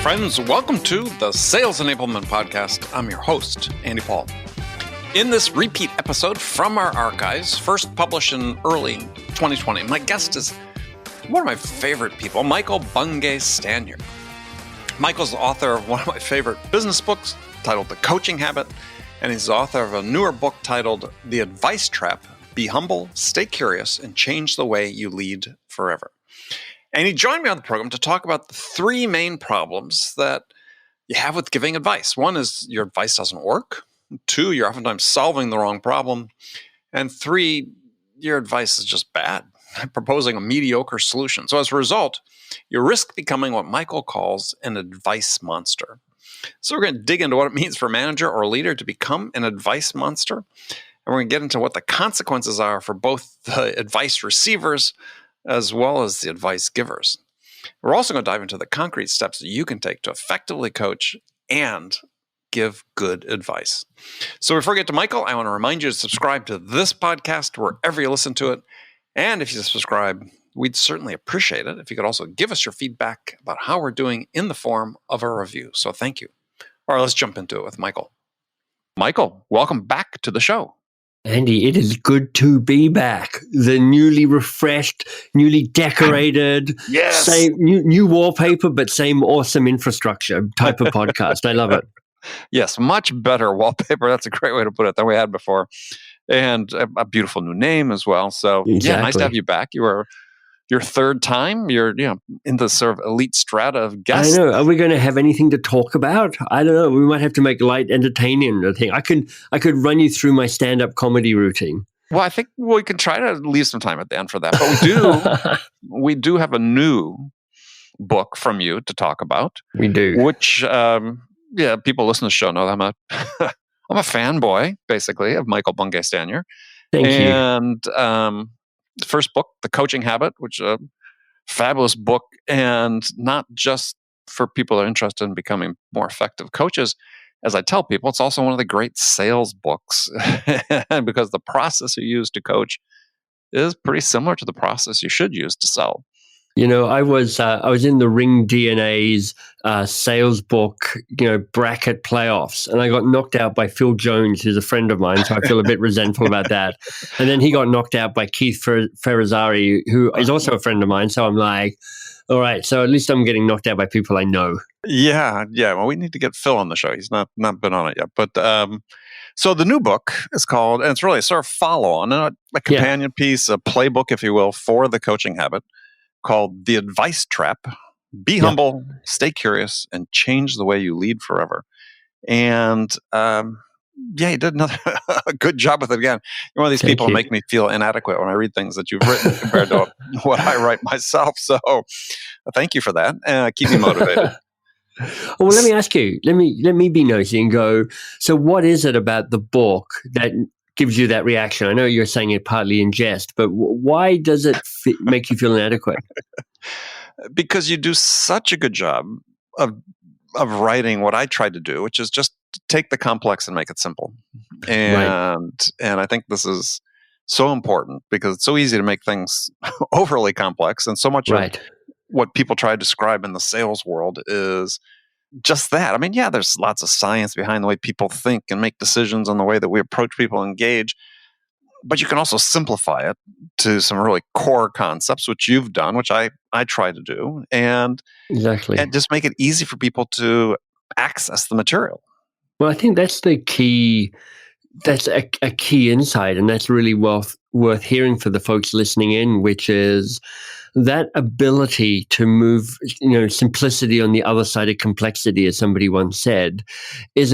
friends. Welcome to the Sales Enablement Podcast. I'm your host, Andy Paul. In this repeat episode from our archives, first published in early 2020, my guest is one of my favorite people, Michael Bungay Stanier. Michael's the author of one of my favorite business books titled The Coaching Habit, and he's the author of a newer book titled The Advice Trap: Be Humble, Stay Curious, and Change the Way You Lead Forever. And he joined me on the program to talk about the three main problems that you have with giving advice. One is your advice doesn't work. Two, you're oftentimes solving the wrong problem. And three, your advice is just bad, proposing a mediocre solution. So as a result, you risk becoming what Michael calls an advice monster. So we're going to dig into what it means for a manager or a leader to become an advice monster. And we're going to get into what the consequences are for both the advice receivers as well as the advice givers. We're also going to dive into the concrete steps that you can take to effectively coach and give good advice. So before we get to Michael, I want to remind you to subscribe to this podcast wherever you listen to it. And if you subscribe, we'd certainly appreciate it if you could also give us your feedback about how we're doing in the form of a review. So thank you. All right, let's jump into it with Michael. Michael, welcome back to the show. Andy, it is good to be back. The newly refreshed, newly decorated, Yes. same new wallpaper, but same awesome infrastructure type of podcast. I love it. Yes, much better wallpaper. That's a great way to put it than we had before. And a beautiful new name as well. So yeah, nice to have you back. You were your third time. You're in the sort of elite strata of guests. I know. Are we going to have anything to talk about? I don't know. We might have to make light entertaining. I think I could run you through my stand-up comedy routine. Well, I think we can try to leave some time at the end for that. But we do have a new book from you to talk about. We do. Which people listen to the show know I'm a I'm a fanboy, basically, of Michael Bungay Stanier. Thank you. And the first book, The Coaching Habit, which is a fabulous book, and not just for people that are interested in becoming more effective coaches. As I tell people, it's also one of the great sales books because the process you use to coach is pretty similar to the process you should use to sell. You know, I was in the Ring DNA's sales book, bracket playoffs, and I got knocked out by Phil Jones, who's a friend of mine. So I feel a bit resentful about that. And then he got knocked out by Keith Ferrazzari, who is also a friend of mine. So I'm like, all right, so at least I'm getting knocked out by people I know. Yeah. Well, we need to get Phil on the show. He's not been on it yet, but. So the new book is called, and it's really a sort of follow-on, a companion piece, a playbook, if you will, for the coaching habit, called The Advice Trap: Be Humble, Stay Curious, and Change the Way You Lead Forever. And you did a good job with it again. You're one of these people who make me feel inadequate when I read things that you've written compared to what I write myself. So thank you for that. Keep me motivated. Well, let me ask you. Let me be nosy and go. So, what is it about the book that gives you that reaction? I know you're saying it partly in jest, but why does it make you feel inadequate? Because you do such a good job of writing what I tried to do, which is just take the complex and make it simple. And I think this is so important because it's so easy to make things overly complex, and so much of what people try to describe in the sales world is just that. I mean, there's lots of science behind the way people think and make decisions and the way that we approach people and engage. But you can also simplify it to some really core concepts, which you've done, which I try to do, and just make it easy for people to access the material. Well, I think that's the key. That's a key insight, and that's really worth hearing for the folks listening in, which is that ability to move, simplicity on the other side of complexity, as somebody once said, is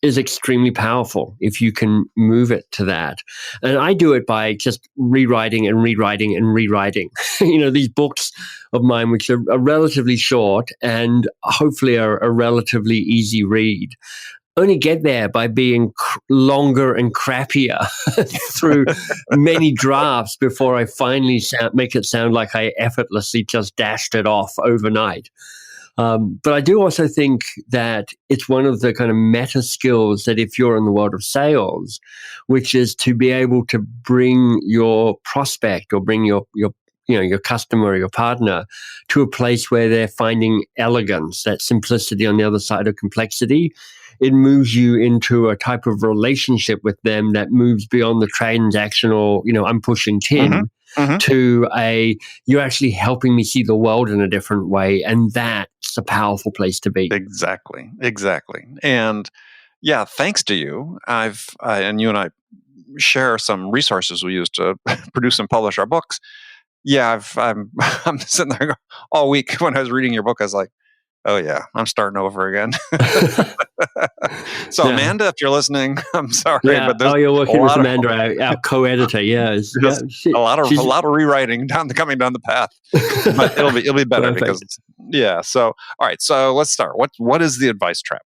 extremely powerful if you can move it to that. And I do it by just rewriting and rewriting and rewriting. These books of mine, which are relatively short and hopefully are a relatively easy read, only get there by being longer and crappier through many drafts before I finally make it sound like I effortlessly just dashed it off overnight. But I do also think that it's one of the kind of meta skills that if you're in the world of sales, which is to be able to bring your prospect or bring your your customer or your partner to a place where they're finding elegance, that simplicity on the other side of complexity. It moves you into a type of relationship with them that moves beyond the transactional, I'm pushing 10 to you're actually helping me see the world in a different way. And that's a powerful place to be. Exactly. And yeah, thanks to you, and you and I share some resources we use to produce and publish our books. Yeah, I'm sitting there all week when I was reading your book. I was like, oh yeah, I'm starting over again. So Yeah. Amanda, if you're listening, I'm sorry, but there's you're working with Amanda, our co-editor. A lot of rewriting coming down the path, but it'll be better because So all right, so let's start. What is the advice trap?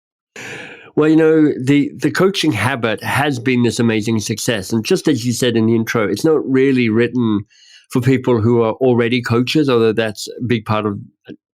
Well, the coaching habit has been this amazing success. And just as you said in the intro, it's not really written for people who are already coaches, although that's a big part of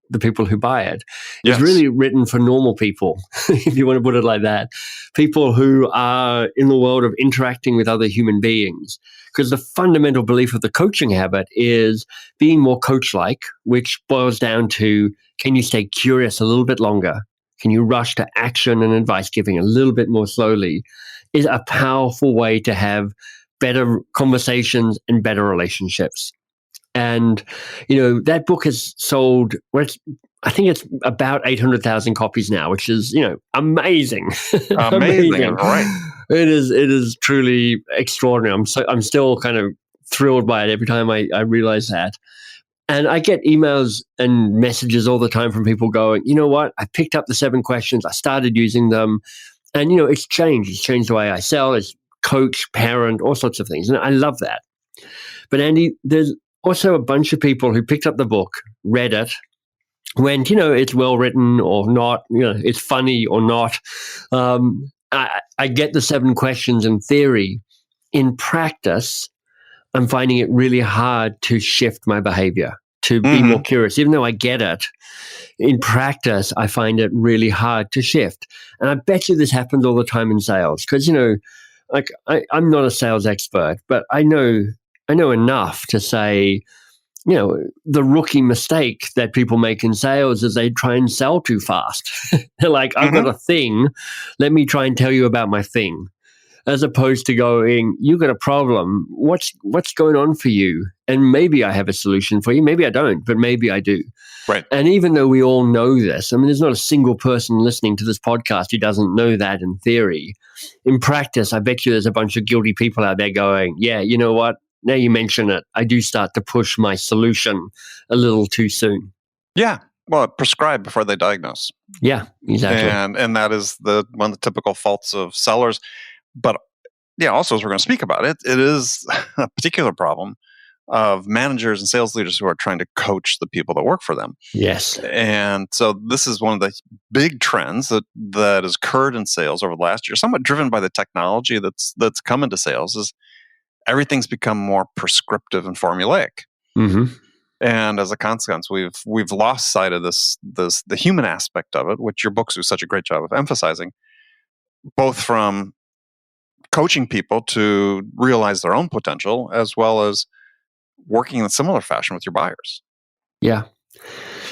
the people who buy it. It's really written for normal people, if you want to put it like that. People who are in the world of interacting with other human beings. Because the fundamental belief of the coaching habit is being more coach-like, which boils down to, can you stay curious a little bit longer? Can you rush to action and advice giving a little bit more slowly? Is a powerful way to have better conversations and better relationships. And, that book has sold, I think it's about 800,000 copies now, which is, amazing. Amazing, right? It is truly extraordinary. I'm still kind of thrilled by it every time I realize that. And I get emails and messages all the time from people going, you know what? I picked up the 7 questions. I started using them. And, it's changed. It's changed the way I sell, as coach, parent, all sorts of things. And I love that. But Andy, there's also a bunch of people who picked up the book, read it, went, it's well written or not, it's funny or not. I get the 7 questions in theory. In practice, I'm finding it really hard to shift my behavior, to be more curious. Even though I get it, in practice, I find it really hard to shift. And I bet you this happens all the time in sales because, I'm not a sales expert, but I know enough to say, the rookie mistake that people make in sales is they try and sell too fast. They're like, I've got a thing. Let me try and tell you about my thing. As opposed to going, you got a problem. What's going on for you? And maybe I have a solution for you. Maybe I don't, but maybe I do. Right. And even though we all know this, there's not a single person listening to this podcast who doesn't know that in theory. In practice, I bet you there's a bunch of guilty people out there going, yeah, you know what? Now you mention it, I do start to push my solution a little too soon. Yeah. Well, prescribe before they diagnose. Yeah, exactly. And that is one of the typical faults of sellers. But yeah, also as we're going to speak about it, it is a particular problem of managers and sales leaders who are trying to coach the people that work for them. Yes. And so this is one of the big trends that has occurred in sales over the last year, somewhat driven by the technology that's come into sales, is everything's become more prescriptive and formulaic. And as a consequence, we've lost sight of the human aspect of it, which your books do such a great job of emphasizing, both from coaching people to realize their own potential, as well as working in a similar fashion with your buyers. Yeah.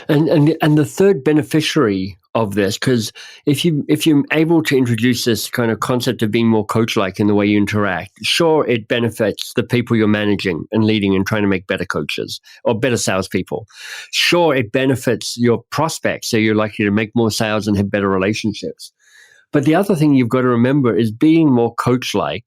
And the third beneficiary of this, because if you're able to introduce this kind of concept of being more coach-like in the way you interact, sure, it benefits the people you're managing and leading and trying to make better coaches or better salespeople. Sure, it benefits your prospects, so you're likely to make more sales and have better relationships. But the other thing you've got to remember is being more coach-like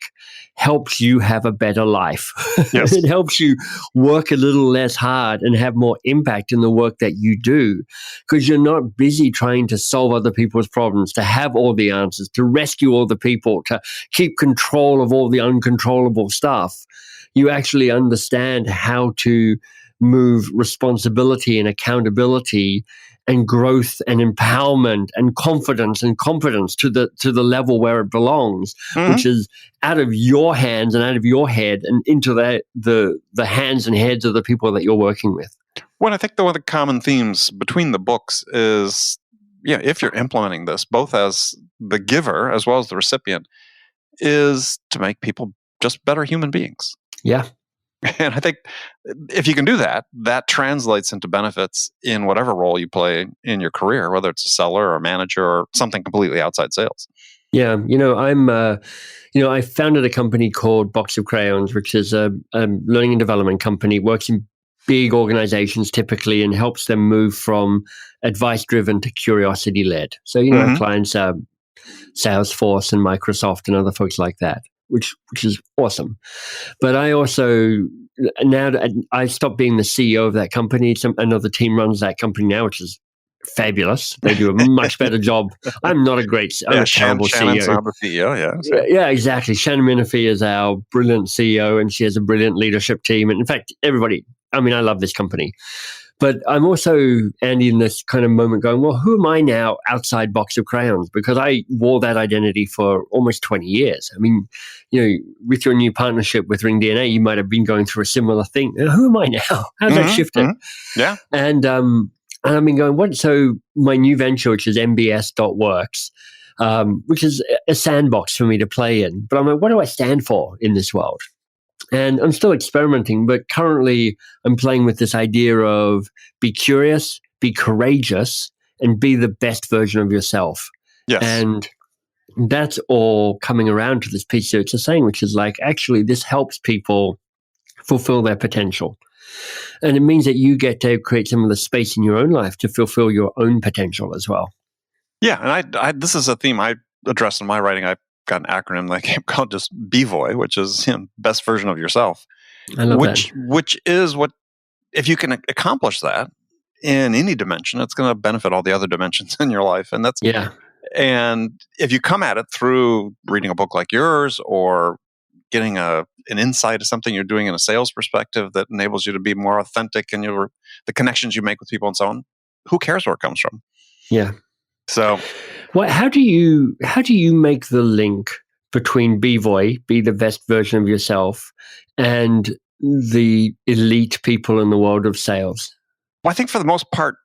helps you have a better life. Yes. It helps you work a little less hard and have more impact in the work that you do because you're not busy trying to solve other people's problems, to have all the answers, to rescue all the people, to keep control of all the uncontrollable stuff. You actually understand how to move responsibility and accountability and growth and empowerment and confidence and competence to the level where it belongs, which is out of your hands and out of your head and into the hands and heads of the people that you're working with. Well, I think one of the common themes between the books is, if you're implementing this, both as the giver as well as the recipient, is to make people just better human beings. Yeah. And I think if you can do that, that translates into benefits in whatever role you play in your career, whether it's a seller or a manager or something completely outside sales. Yeah, I founded a company called Box of Crayons, which is a learning and development company, works in big organizations typically and helps them move from advice-driven to curiosity-led. So, our clients are Salesforce and Microsoft and other folks like that, which is awesome. But I also, now that I stopped being the CEO of that company, another team runs that company now, which is fabulous. They do a much better job. I'm not a terrible Shannon's CEO. now the CEO, yeah. Yeah, exactly. Shannon Menifee is our brilliant CEO, and she has a brilliant leadership team. And in fact, I love this company. But I'm also, Andy, in this kind of moment going, well, who am I now outside Box of Crayons? Because I wore that identity for almost 20 years. I mean, with your new partnership with Ring DNA, you might have been going through a similar thing. Who am I now? How's that shifted? Yeah. And I've been going, what? So my new venture, which is mbs.works, which is a sandbox for me to play in. But I'm like, what do I stand for in this world? And I'm still experimenting, but currently I'm playing with this idea of be curious, be courageous, and be the best version of yourself. Yes. And that's all coming around to this piece that it's saying, which is like, actually, this helps people fulfill their potential. And it means that you get to create some of the space in your own life to fulfill your own potential as well. Yeah. And I this is a theme I address in my writing. I've got an acronym that I came called just BVOY, which is best version of yourself. I love that. Which is what, if you can accomplish that in any dimension, it's going to benefit all the other dimensions in your life. And that's, yeah. And if you come at it through reading a book like yours or getting an insight of something you're doing in a sales perspective that enables you to be more authentic in the connections you make with people and so on, who cares where it comes from? Yeah. So, how do you make the link between BVOY, be the best version of yourself, and the elite people in the world of sales? Well, I think for the most part,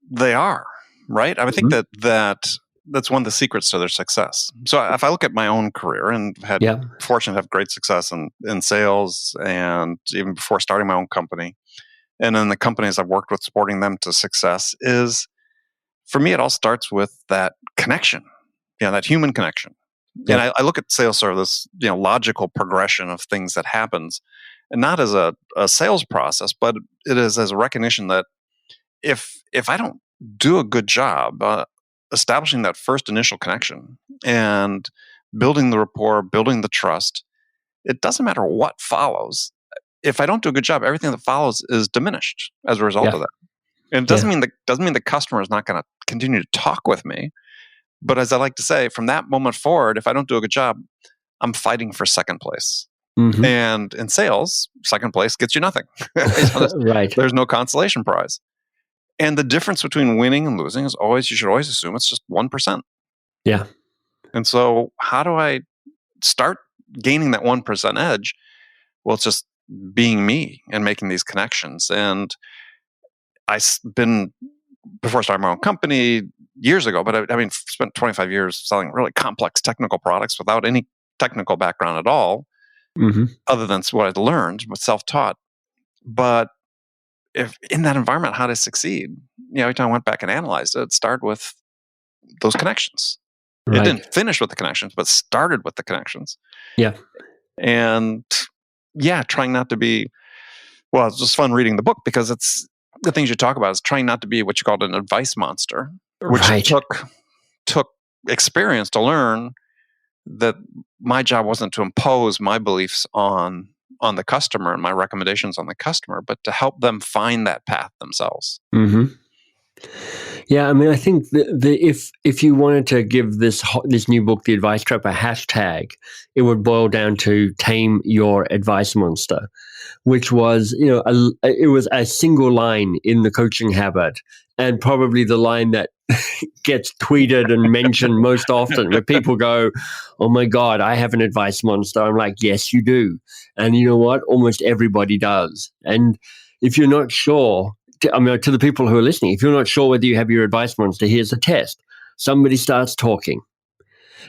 they are, right? I think that's one of the secrets to their success. So if I look at my own career and had fortunate to have great success in sales and even before starting my own company, and then the companies I've worked with supporting them to success is, for me, it all starts with that connection, that human connection. Yeah. And I look at sales sort of this, logical progression of things that happens, and not as a sales process, but it is as a recognition that if I don't do a good job establishing that first initial connection and building the rapport, building the trust, it doesn't matter what follows. If I don't do a good job, everything that follows is diminished as a result of that. And it doesn't mean the customer is not going to continue to talk with me. But as I like to say, from that moment forward, if I don't do a good job, I'm fighting for second place. Mm-hmm. And in sales, second place gets you nothing. Right. There's no consolation prize. And the difference between winning and losing is you should always assume it's just 1%. Yeah. And so how do I start gaining that 1% edge? Well, it's just being me and making these connections. And before starting my own company years ago, but I spent 25 years selling really complex technical products without any technical background at all, other than what I'd learned, but self-taught. But if in that environment, how to succeed, every time I went back and analyzed it, it started with those connections. Right. It didn't finish with the connections, but started with the connections. Yeah. And trying not to be, well, it's just fun reading the book because it's the things you talk about is trying not to be what you called an advice monster, which took experience to learn that my job wasn't to impose my beliefs on the customer and my recommendations on the customer, but to help them find that path themselves. Mm-hmm. Yeah, I think if you wanted to give this new book, The Advice Trap, a hashtag, it would boil down to Tame Your Advice Monster, which was, it was a single line in the Coaching Habit, and probably the line that gets tweeted and mentioned most often, where people go, "Oh my God, I have an advice monster." I'm like, yes, you do. And you know what? Almost everybody does. And if you're not sure, to the people who are listening, if you're not sure whether you have your advice monster, here's a test. Somebody starts talking.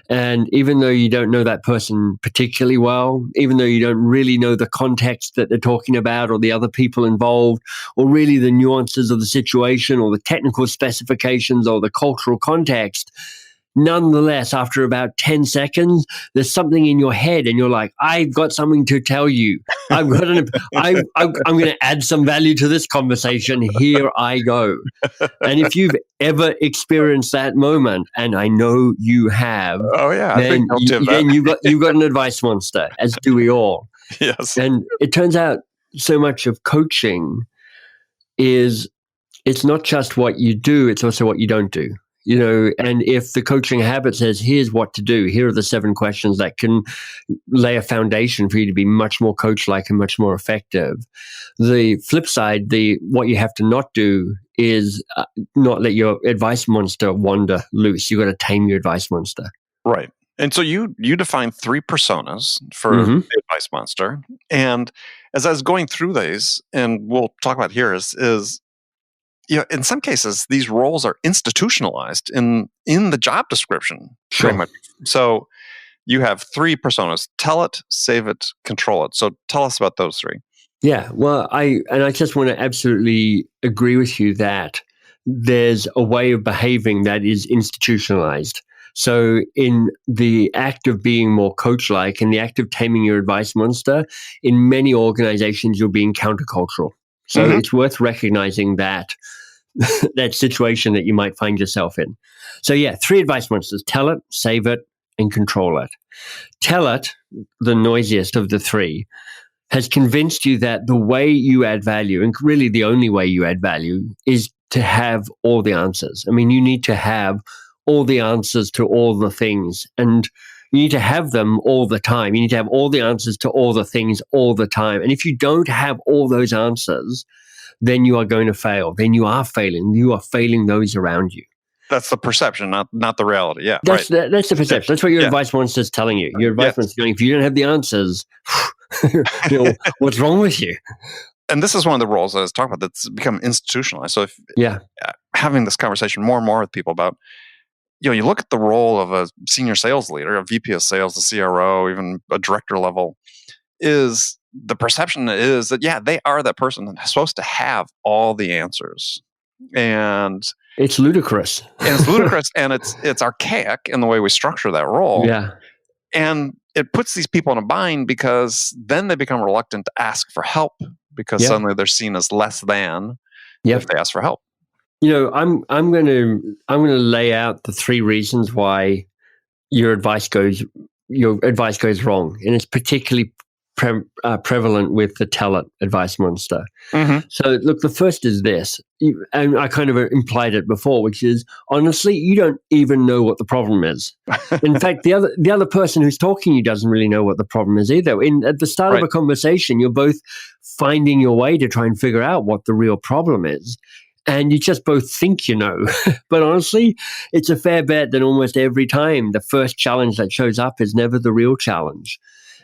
And even though you don't know that person particularly well, even though you don't really know the context that they're talking about or the other people involved, or really the nuances of the situation or the technical specifications or the cultural context, nonetheless, after about 10 seconds, there's something in your head and you're like, I've got something to tell you. I'm going to add some value to this conversation. Here I go. And if you've ever experienced that moment, and I know you have, Oh yeah, I then think guilty of that. then you've got an advice monster, as do we all. Yes. And it turns out so much of coaching is it's not just what you do, it's also what you don't do. And if the coaching habit says, here's what to do, here are the 7 questions that can lay a foundation for you to be much more coach-like and much more effective. The flip side, what you have to not do is not let your advice monster wander loose. You've got to tame your advice monster. Right. And so you define 3 personas for the advice monster. And as I was going through these, and we'll talk about here, is in some cases, these roles are institutionalized in the job description. Sure. Pretty much. So you have 3 personas: tell it, save it, control it. So tell us about those 3. Yeah, well, I just want to absolutely agree with you that there's a way of behaving that is institutionalized. So in the act of being more coach-like, in the act of taming your advice monster, in many organizations, you're being countercultural. So it's worth recognizing that situation that you might find yourself in. So yeah, 3 advice monsters: tell it, save it, and control it. Tell it, the noisiest of the 3, has convinced you that the way you add value, and really the only way you add value, is to have all the answers. I mean, you need to have all the answers to all the things, and you need to have them all the time. You need to have all the answers to all the things all the time. And if you don't have all those answers, then you are going to fail. Then you are failing. You are failing those around you. That's the perception, not the reality. Yeah, that's the perception. That's what your advice monster is telling you. Your advice monster is going, if you don't have the answers, what's wrong with you? And this is one of the roles I was talking about that's become institutionalized. So if having this conversation more and more with people about, you look at the role of a senior sales leader, a VP of sales, a CRO, even a director level, is the perception is that, they are that person that's supposed to have all the answers. And it's ludicrous. And it's archaic in the way we structure that role. Yeah. And it puts these people in a bind because then they become reluctant to ask for help because suddenly they're seen as less than if they ask for help. I'm going to lay out the 3 reasons why your advice goes wrong, and it's particularly prevalent with the tell it advice monster. So look, the first is this, and I kind of implied it before, which is, honestly, you don't even know what the problem is. In fact, the other person who's talking to you doesn't really know what the problem is either. At the start of a conversation, you're both finding your way to try and figure out what the real problem is. And you just both think you know. But honestly, it's a fair bet that almost every time the first challenge that shows up is never the real challenge.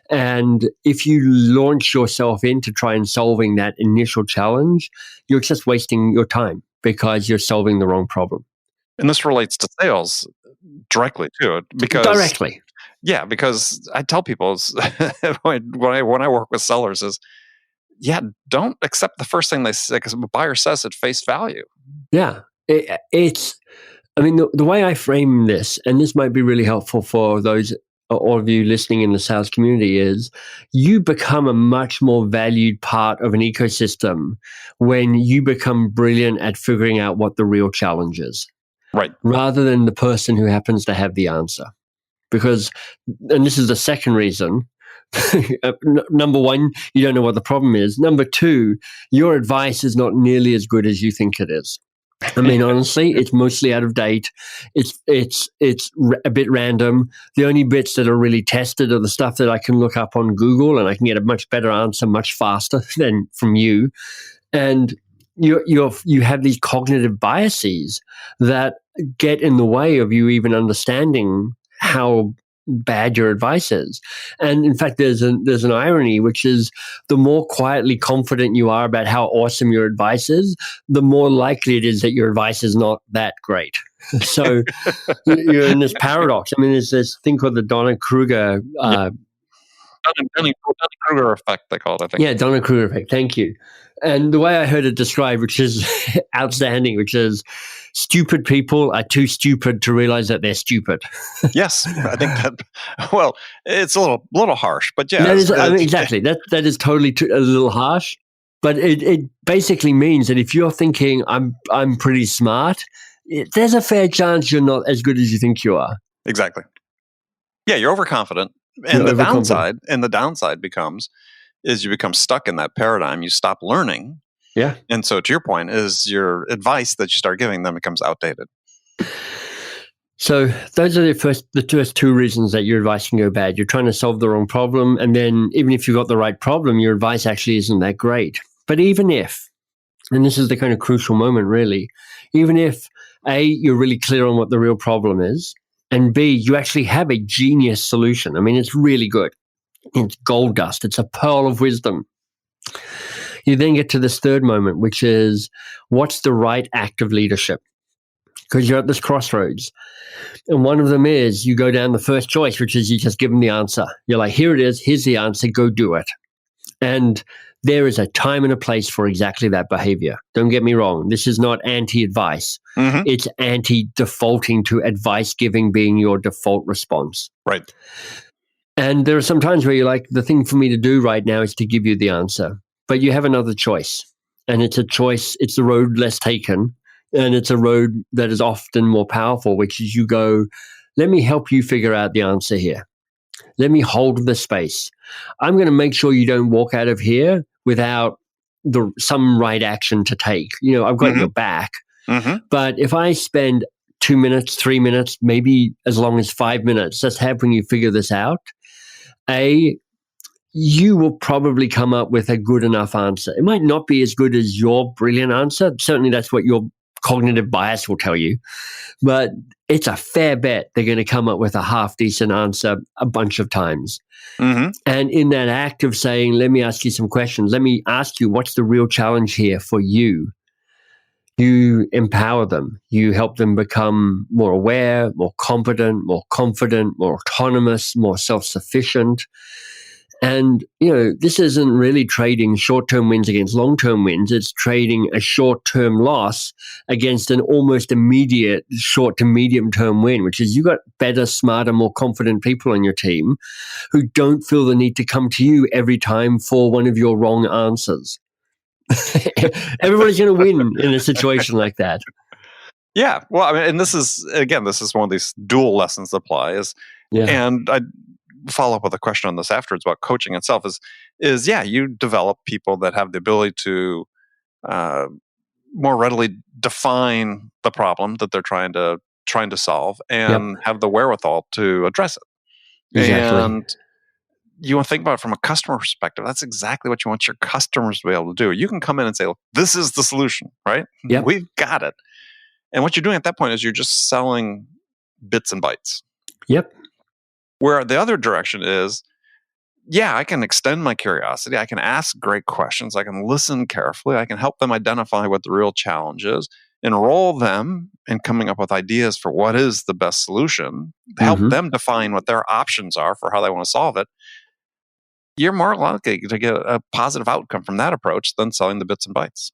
And if you launch yourself into try and solving that initial challenge, you're just wasting your time because you're solving the wrong problem. And this relates to sales directly too. Directly. Yeah, because I tell people when I work with sellers is, don't accept the first thing they say because the buyer says at face value. Yeah, the way I frame this, and this might be really helpful for all of you listening in the sales community, is you become a much more valued part of an ecosystem when you become brilliant at figuring out what the real challenge is. Right. Rather than the person who happens to have the answer. Because, and this is the second reason, number 1, you don't know what the problem is. Number 2, your advice is not nearly as good as you think it is. I mean, honestly, it's mostly out of date. It's a bit random. The only bits that are really tested are the stuff that I can look up on Google, and I can get a much better answer much faster than from you. And you have these cognitive biases that get in the way of you even understanding how bad your advice is. And in fact, there's an irony, which is the more quietly confident you are about how awesome your advice is, the more likely it is that your advice is not that great. So you're in this paradox. I mean, there's this thing called the Dunning-Kruger Dunning-Kruger effect, they call it, I think. Yeah, Dunning-Kruger effect. Thank you. And the way I heard it described, which is outstanding, which is stupid people are too stupid to realize that they're stupid. Yes, I think that. Well, it's a little harsh, but yeah, exactly. That is totally a little harsh, but it basically means that if you're thinking I'm pretty smart, there's a fair chance you're not as good as you think you are. Exactly. Yeah, you're overconfident. And the downside becomes is you become stuck in that paradigm. You stop learning. Yeah. And so to your point is your advice that you start giving them becomes outdated. So those are the first two reasons that your advice can go bad. You're trying to solve the wrong problem. And then even if you've got the right problem, your advice actually isn't that great. But even if, and this is the kind of crucial moment really, even if A, you're really clear on what the real problem is, and B, you actually have a genius solution. I mean, it's really good. It's gold dust. It's a pearl of wisdom. You then get to this third moment, which is what's the right act of leadership? Because you're at this crossroads. And one of them is you go down the first choice, which is you just give them the answer. You're like, here it is. Here's the answer. Go do it. And there is a time and a place for exactly that behavior. Don't get me wrong. This is not anti-advice. Mm-hmm. It's anti-defaulting to advice giving being your default response. Right. And there are some times where you're like, the thing for me to do right now is to give you the answer. But you have another choice. And it's a choice. It's the road less taken. And it's a road that is often more powerful, which is you go, let me help you figure out the answer here. Let me hold the space. I'm going to make sure you don't walk out of here without some right action to take. I've got your back. Mm-hmm. But if I spend 2 minutes, 3 minutes, maybe as long as 5 minutes, just helping you figure this out, you will probably come up with a good enough answer. It might not be as good as your brilliant answer. Certainly that's what your cognitive bias will tell you. But it's a fair bet they're going to come up with a half-decent answer a bunch of times. Mm-hmm. And in that act of saying, let me ask you some questions, let me ask you what's the real challenge here for you, you empower them. You help them become more aware, more competent, more confident, more autonomous, more self-sufficient. And, this isn't really trading short-term wins against long-term wins. It's trading a short-term loss against an almost immediate short to medium-term win, which is you got better, smarter, more confident people on your team who don't feel the need to come to you every time for one of your wrong answers. Everybody's going to win in a situation like that. Yeah. Well, I mean, and this is one of these dual lessons that apply and I follow up with a question on this afterwards about coaching itself is you develop people that have the ability to more readily define the problem that they're trying to solve and have the wherewithal to address it. Exactly. And you want to think about it from a customer perspective. That's exactly what you want your customers to be able to do. You can come in and say, look, this is the solution, right? Yep. We've got it. And what you're doing at that point is you're just selling bits and bytes. Yep. Where the other direction is, I can extend my curiosity. I can ask great questions. I can listen carefully. I can help them identify what the real challenge is, enroll them in coming up with ideas for what is the best solution, help them define what their options are for how they want to solve it. You're more likely to get a positive outcome from that approach than selling the bits and bytes.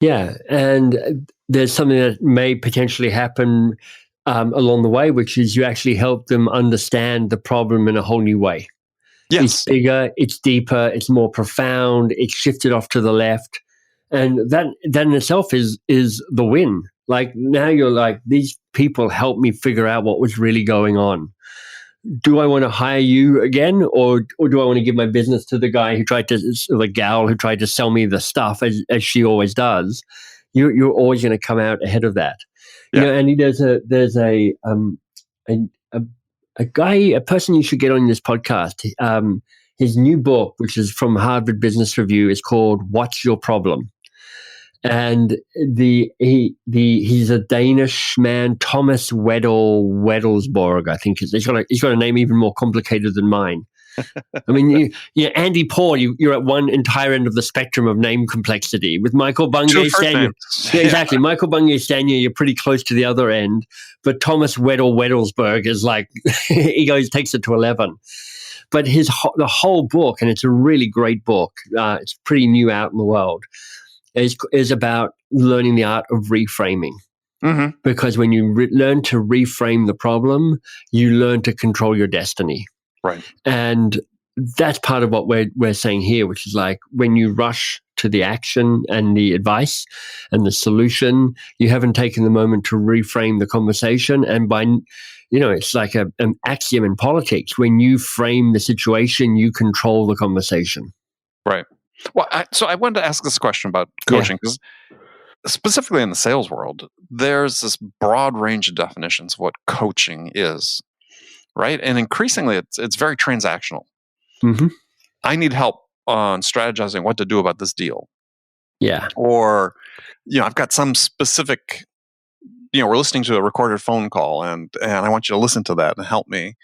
Yeah, and there's something that may potentially happen along the way, which is you actually help them understand the problem in a whole new way. Yes. It's bigger, it's deeper, it's more profound, it's shifted off to the left. And that in itself is the win. Like now you're like, these people helped me figure out what was really going on. Do I want to hire you again, or do I want to give my business to the gal who tried to sell me the stuff as she always does? You're always going to come out ahead of that. Yeah. And there's a person you should get on this podcast. His new book, which is from Harvard Business Review, is called "What's Your Problem?" And he's a Danish man, Thomas Wedelsborg, I think. He's got a name even more complicated than mine. I mean, Andy Paul, you're at one entire end of the spectrum of name complexity. With Michael Bungay Stanier, yeah, exactly. Michael Bungay Stanier, you're pretty close to the other end. But Thomas Weddelsberg is like takes it to 11. But the whole book, and it's a really great book. It's pretty new out in the world. Is about learning the art of reframing. Mm-hmm. Because when you learn to reframe the problem, you learn to control your destiny. Right. And that's part of what we're saying here, which is like when you rush to the action and the advice and the solution, you haven't taken the moment to reframe the conversation. And it's like an axiom in politics. When you frame the situation, you control the conversation. Right. Well, so I wanted to ask this question about coaching because specifically in the sales world, there's this broad range of definitions of what coaching is. Right. And increasingly, it's very transactional. Mm-hmm. I need help on strategizing what to do about this deal. Yeah. Or, I've got some specific, we're listening to a recorded phone call and I want you to listen to that and help me.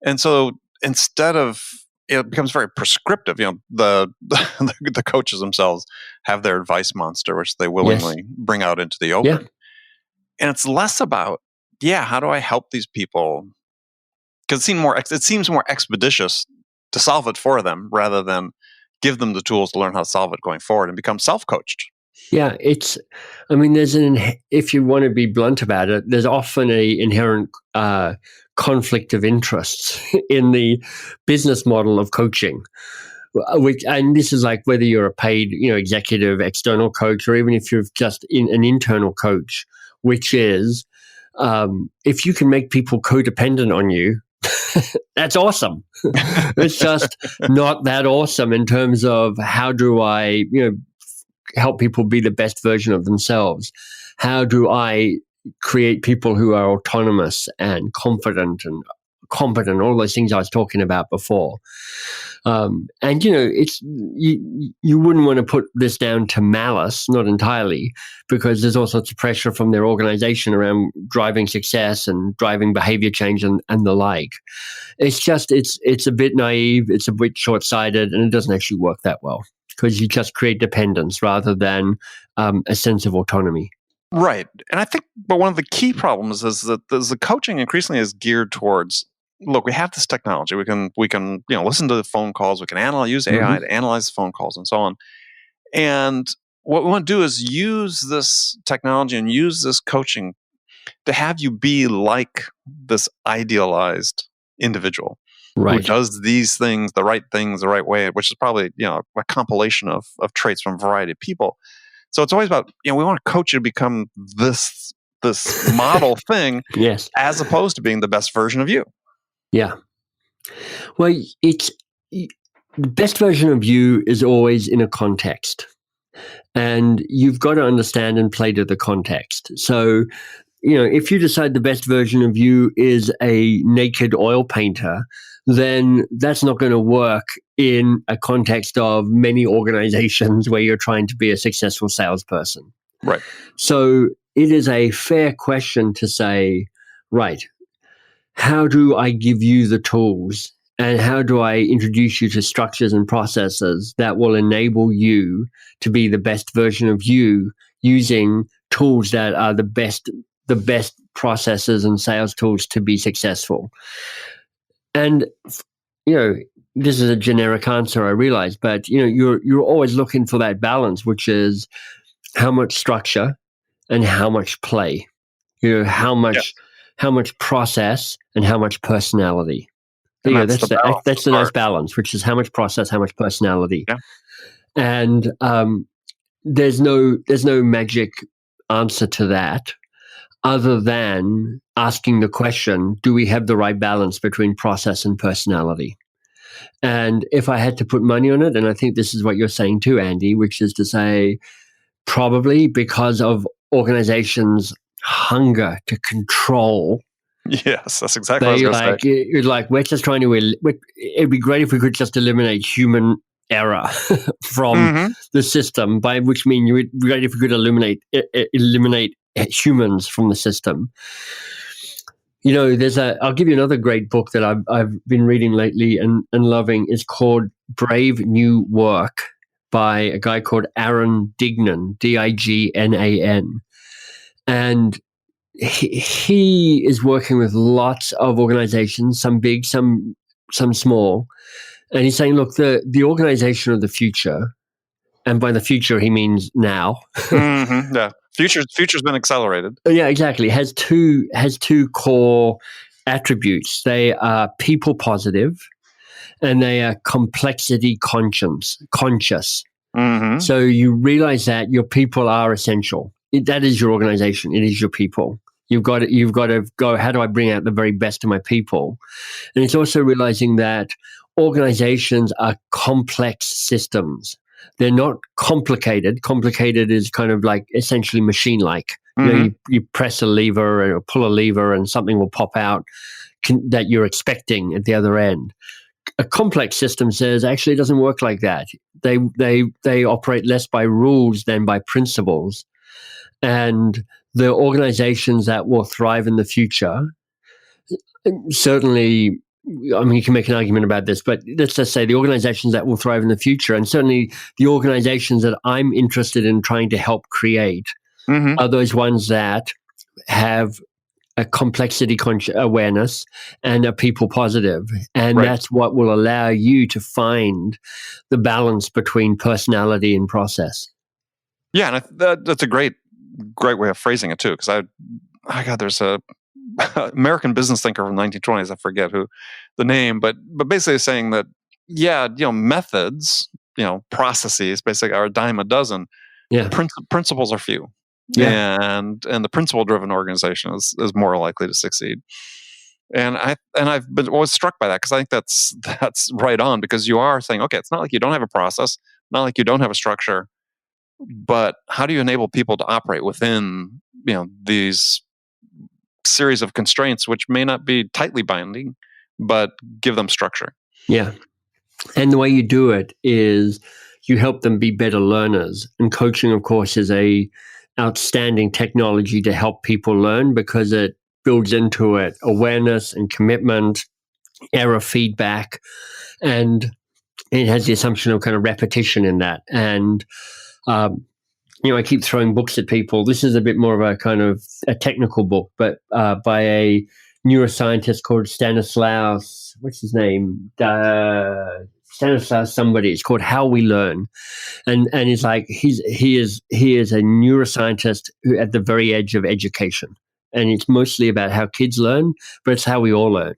And so instead of, it becomes very prescriptive. The coaches themselves have their advice monster, which they willingly bring out into the open. Yeah. And it's less about, how do I help these people? Because it seems more expeditious to solve it for them rather than give them the tools to learn how to solve it going forward and become self-coached. Yeah, if you want to be blunt about it, there's often an inherent conflict of interests in the business model of coaching. And this is like whether you're a paid, executive, external coach, or even if you're just an internal coach, which is if you can make people codependent on you, that's awesome. It's just not that awesome in terms of how do I, help people be the best version of themselves? How do I create people who are autonomous and confident and competent, all those things I was talking about before? It's you wouldn't want to put this down to malice, not entirely, because there's all sorts of pressure from their organization around driving success and driving behavior change and the like. It's just it's a bit naive, it's a bit short-sighted, and it doesn't actually work that well because you just create dependence rather than a sense of autonomy. Right, and I think, but one of the key problems is that the coaching increasingly is geared towards. Look, we have this technology. We can listen to the phone calls. We can use AI to analyze the phone calls and so on. And what we want to do is use this technology and use this coaching to have you be like this idealized individual who does these things the right way, which is probably a compilation of traits from a variety of people. So it's always about we want to coach you to become this model thing, as opposed to being the best version of you. Yeah. Well, the best version of you is always in a context. And you've got to understand and play to the context. So, if you decide the best version of you is a naked oil painter, then that's not going to work in a context of many organizations where you're trying to be a successful salesperson. Right. So it is a fair question to say, right, how do I give you the tools and how do I introduce you to structures and processes that will enable you to be the best version of you using tools that are the best processes and sales tools to be successful? And, this is a generic answer, I realize, but, you're always looking for that balance, which is how much structure and how much play, how much process and how much personality. That's the nice balance, which is how much process, how much personality. Yeah. And there's no magic answer to that other than asking the question, do we have the right balance between process and personality? And if I had to put money on it, and I think this is what you're saying too, Andy, which is to say probably because of organizations' hunger to control. Yes, that's exactly what I was going to say. You're like, we're just trying to, it'd be great if we could just eliminate human error from the system, by which mean it would be great if we could eliminate humans from the system. I'll give you another great book that I've been reading lately and loving. It's called Brave New Work by a guy called Aaron Dignan, Dignan. And he is working with lots of organizations, some big, some small. And he's saying, look, the organization of the future, and by the future, he means now. Mm-hmm, yeah. Future's been accelerated. Yeah, exactly. Has two core attributes. They are people positive, and they are complexity conscious. Mm-hmm. So you realize that your people are essential. That is your organization. It is your people. You've got to go, how do I bring out the very best of my people? And it's also realizing that organizations are complex systems. They're not complicated. Complicated is kind of like essentially machine-like. Mm-hmm. You press a lever or pull a lever and something will pop out that you're expecting at the other end. A complex system says actually it doesn't work like that. They operate less by rules than by principles. And the organizations that will thrive in the future, certainly, I mean, you can make an argument about this, but let's just say the organizations that will thrive in the future, and certainly the organizations that I'm interested in trying to help create, mm-hmm. are those ones that have a complexity awareness and are people positive. And right. That's what will allow you to find the balance between personality and process. Yeah, and that's a great way of phrasing it too, because there's a American business thinker from the 1920s, I forget who the name, but basically saying that, methods, processes basically are a dime a dozen. Yeah. Principles are few. Yeah. And the principle driven organization is more likely to succeed. And I've been always struck by that, because I think that's right on, because you are saying, okay, it's not like you don't have a process, not like you don't have a structure, but how do you enable people to operate within these series of constraints, which may not be tightly binding, but give them structure? Yeah. And the way you do it is you help them be better learners. And coaching, of course, is a outstanding technology to help people learn, because it builds into it awareness and commitment, error feedback, and it has the assumption of kind of repetition in that. And I keep throwing books at people. This is a bit more of a kind of a technical book, but by a neuroscientist called Stanislaus. What's his name? Stanislaus somebody. It's called How We Learn, and he's like he is a neuroscientist who at the very edge of education, and it's mostly about how kids learn, but it's how we all learn.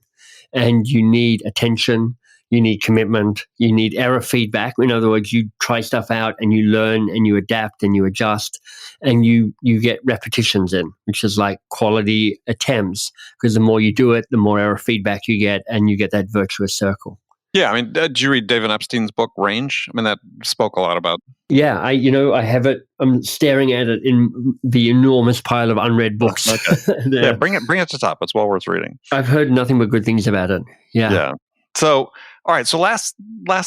And you need attention, you need commitment, you need error feedback. In other words, you try stuff out and you learn and you adapt and you adjust, and you get repetitions in, which is like quality attempts, because the more you do it, the more error feedback you get, and you get that virtuous circle. Yeah, I mean, did you read David Epstein's book, Range? I mean, that spoke a lot about... Yeah, I have it. I'm staring at it in the enormous pile of unread books. Okay. Yeah, bring it to the top. It's well worth reading. I've heard nothing but good things about it. Yeah. So, all right. So last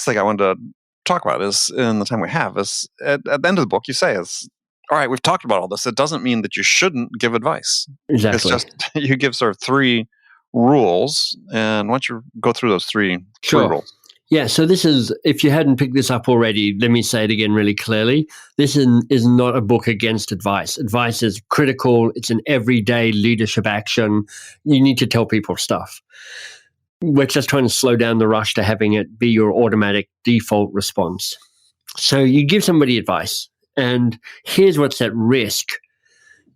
thing I wanted to talk about is, in the time we have, is at the end of the book, you say is, all right, we've talked about all this. It doesn't mean that you shouldn't give advice. Exactly. It's just you give sort of 3 rules, and why don't you go through those three rules? Yeah, so this is, if you hadn't picked this up already, let me say it again really clearly. This is not a book against advice. Advice is critical. It's an everyday leadership action. You need to tell people stuff. We're just trying to slow down the rush to having it be your automatic default response. So you give somebody advice, and here's what's at risk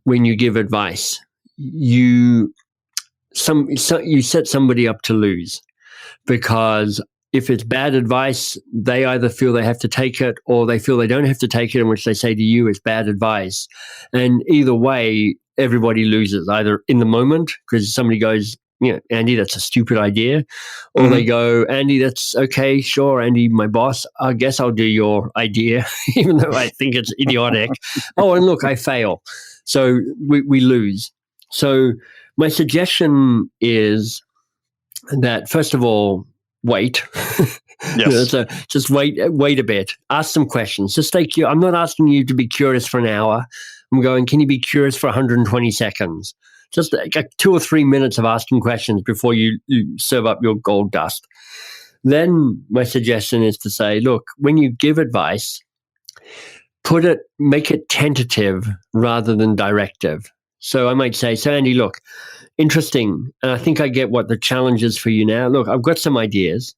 when you give advice. You set somebody up to lose, because if it's bad advice, they either feel they have to take it or they feel they don't have to take it, in which they say to you it's bad advice. And either way, everybody loses, either in the moment, because somebody goes, Andy, that's a stupid idea. Or they go, Andy, that's okay, sure, Andy, my boss, I guess I'll do your idea, even though I think it's idiotic. Oh, and look, I fail. So we lose. So my suggestion is that, first of all, wait. Yes. So just wait a bit. Ask some questions. Just I'm not asking you to be curious for an hour. I'm going, can you be curious for 120 seconds? just like 2 or 3 minutes of asking questions before you serve up your gold dust. Then my suggestion is to say, look, when you give advice, make it tentative rather than directive. So I might say, so Andy, look, interesting. And I think I get what the challenge is for you now. Look, I've got some ideas.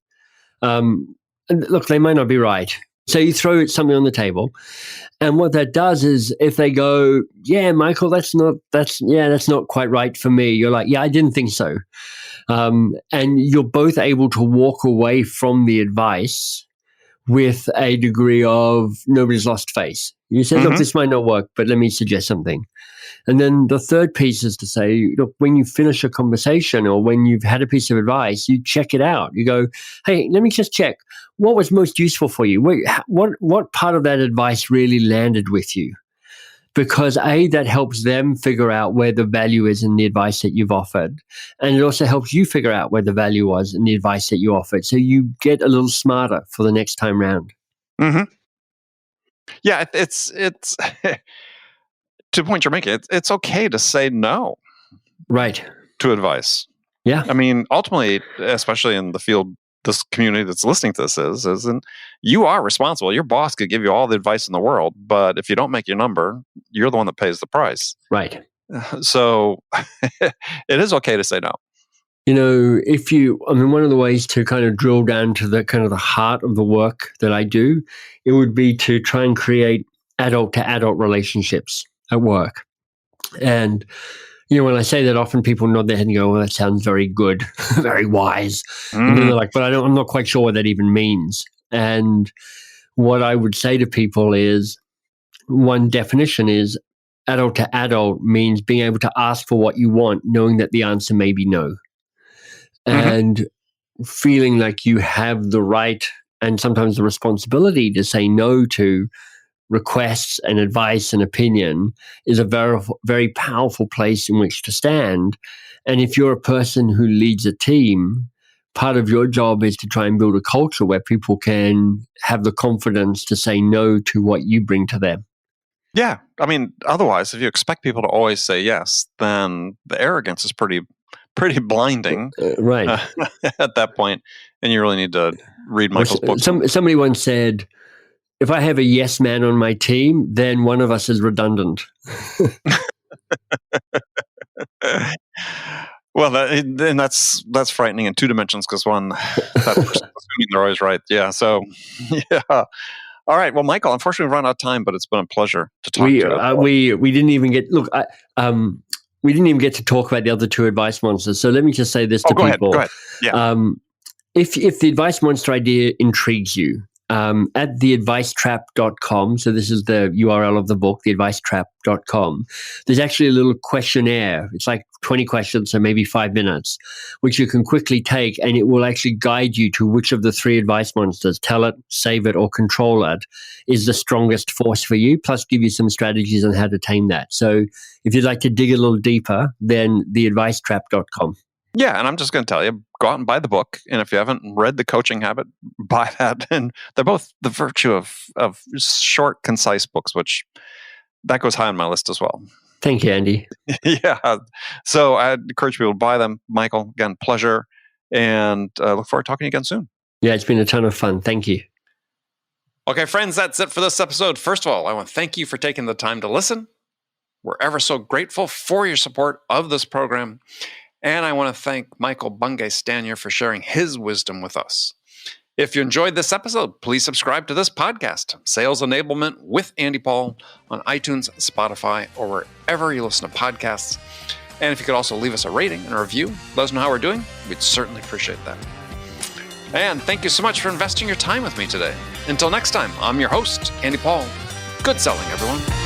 And look, they might not be right. So you throw something on the table. And what that does is if they go, yeah, Michael, that's not quite right for me. You're like, yeah, I didn't think so. And you're both able to walk away from the advice with a degree of nobody's lost face. You say, look, this might not work, but let me suggest something. And then the third piece is to say, look, when you finish a conversation or when you've had a piece of advice, you check it out. You go, hey, let me just check. What was most useful for you? What part of that advice really landed with you? Because that helps them figure out where the value is in the advice that you've offered. And it also helps you figure out where the value was in the advice that you offered. So you get a little smarter for the next time round. Mm-hmm. Yeah, it's to the point you're making, it's okay to say no. Right. To advice. Yeah. I mean, ultimately, especially in the field, this community that's listening to this is, and you are responsible. Your boss could give you all the advice in the world, but if you don't make your number, you're the one that pays the price. Right. So it is okay to say no. You know, one of the ways to kind of drill down to the kind of the heart of the work that I do, it would be to try and create adult to adult relationships at work. And you know, when I say that, often people nod their head and go, well, that sounds very good, very wise. And then they're like, but I'm not quite sure what that even means. And what I would say to people is, one definition is adult to adult means being able to ask for what you want, knowing that the answer may be no. And feeling like you have the right and sometimes the responsibility to say no to requests and advice and opinion is a very, very powerful place in which to stand. And if you're a person who leads a team, part of your job is to try and build a culture where people can have the confidence to say no to what you bring to them. Yeah. I mean, otherwise, if you expect people to always say yes, then the arrogance is pretty blinding. Right. At that point. And you really need to read Michael's book. Somebody once said, if I have a yes man on my team, then one of us is redundant. Well, that's frightening in two dimensions because one, that person's assuming they're always right. Yeah. So, yeah. All right. Well, Michael, unfortunately, we've run out of time, but it's been a pleasure to talk to you. We didn't even get we didn't even get to talk about the other two advice monsters. So let me just say this to people. Go ahead. Yeah. If the advice monster idea intrigues you, at theadvicetrap.com, so this is the URL of the book, theadvicetrap.com, there's actually a little questionnaire. It's like 20 questions, so maybe 5 minutes, which you can quickly take, and it will actually guide you to which of the three advice monsters, tell it, save it, or control it, is the strongest force for you, plus give you some strategies on how to tame that. So if you'd like to dig a little deeper, then theadvicetrap.com. Yeah, and I'm just going to tell you, go out and buy the book. And if you haven't read The Coaching Habit, buy that. And they're both the virtue of short, concise books, which that goes high on my list as well. Thank you, Andy. Yeah. So I'd encourage people to buy them. Michael, again, pleasure. And look forward to talking to you again soon. Yeah, it's been a ton of fun. Thank you. Okay, friends, that's it for this episode. First of all, I want to thank you for taking the time to listen. We're ever so grateful for your support of this program. And I want to thank Michael Bungay Stanier for sharing his wisdom with us. If you enjoyed this episode, please subscribe to this podcast, Sales Enablement with Andy Paul, on iTunes, Spotify, or wherever you listen to podcasts. And if you could also leave us a rating and a review, let us know how we're doing, we'd certainly appreciate that. And thank you so much for investing your time with me today. Until next time, I'm your host, Andy Paul. Good selling, everyone.